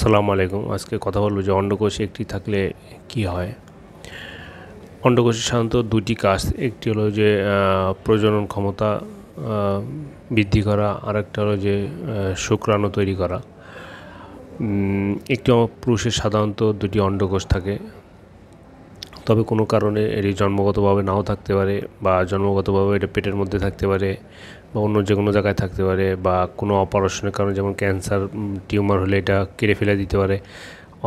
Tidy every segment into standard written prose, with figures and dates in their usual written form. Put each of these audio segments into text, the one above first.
আসসালামু আলাইকুম। আজকে কথা বলবো যে অন্ডকোষ একটি থাকলে কি হয়। অন্ডকোষের সাধারণত দুটি কাজ, একটি হলো যে প্রজনন ক্ষমতা বৃদ্ধি করা, আর একটা হলো যে শুক্রাণু তৈরি করা। একটি পুরুষের সাধারণত দুটি অন্ডকোষ থাকে, তবে কোনো কারণে এটি জন্মগতভাবে নাও থাকতে পারে, বা জন্মগতভাবে এটা পেটের মধ্যে থাকতে পারে, বা অন্য যে কোনো জায়গায় থাকতে পারে, বা কোনো অপারেশনের কারণে যেমন ক্যান্সার টিউমার হলে এটা কেটে ফেলে দিতে পারে,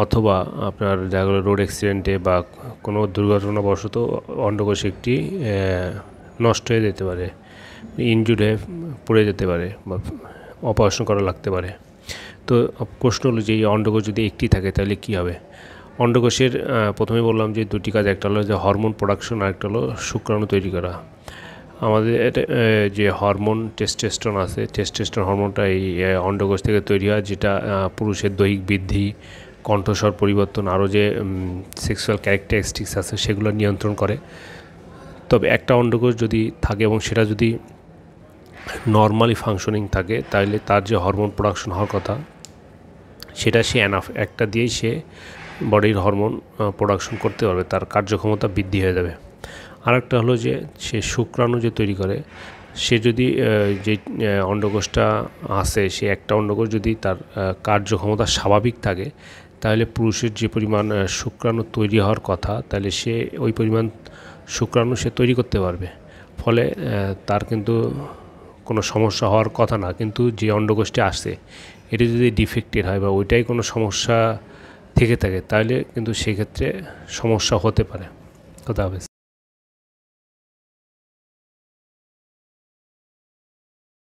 অথবা আপনার দেখা গেলো রোড অ্যাক্সিডেন্টে বা কোনো দুর্ঘটনাবশত অন্ডকোষ একটি নষ্ট হয়ে যেতে পারে, ইনজুর্ড হয়ে পড়ে যেতে পারে, বা অপারেশন করা লাগতে পারে। তো প্রশ্ন হলো যে এই অন্ডকোষ যদি একটি থাকে তাহলে কী হবে। অন্ডকোষের প্রথমে বললাম যে দুটি কাজ, একটা হলো যে হরমোন প্রোডাকশন, আর একটা হলো শুক্রাণু তৈরি করা। আমাদের যে হরমোন টেস্টোস্টেরন আছে, টেস্টোস্টেরন হরমোনটা এই অন্ডকোষ থেকে তৈরি হয়, যেটা পুরুষের দৈহিক বৃদ্ধি, কণ্ঠস্বর পরিবর্তন, আরও যে সেক্সুয়াল ক্যারেক্টারিস্টিক্স আছে সেগুলো নিয়ন্ত্রণ করে। তবে একটা অন্ডকোষ যদি থাকে এবং সেটা যদি নর্মালি ফাংশনিং থাকে, তাহলে তার যে হরমোন প্রোডাকশন হওয়ার কথা সেটা সে এনাফ, একটা দিয়েই সে বডির হরমোন প্রোডাকশন করতে পারবে, তার কার্যক্ষমতা বৃদ্ধি হয়ে যাবে। আরেকটা হলো যে সে শুক্রাণু যে তৈরি করে, সে যদি যে অন্ডকোষটা আছে, সে একটা অন্ডকোষ যদি তার কার্যক্ষমতা স্বাভাবিক থাকে, তাহলে পুরুষের যে পরিমাণ শুক্রাণু তৈরি হওয়ার কথা, তাহলে সে ওই পরিমাণ শুক্রাণু সে তৈরি করতে পারবে। ফলে তার কিন্তু কোনো সমস্যা হওয়ার কথা না। কিন্তু যে অন্ডকোষটি আসছে এটি যদি ডিফেক্টেড হয় বা ওইটাই কোনো সমস্যা থেকে থাকে, তাহলে কিন্তু সেক্ষেত্রে সমস্যা হতে পারে। খোদা হাফেজ।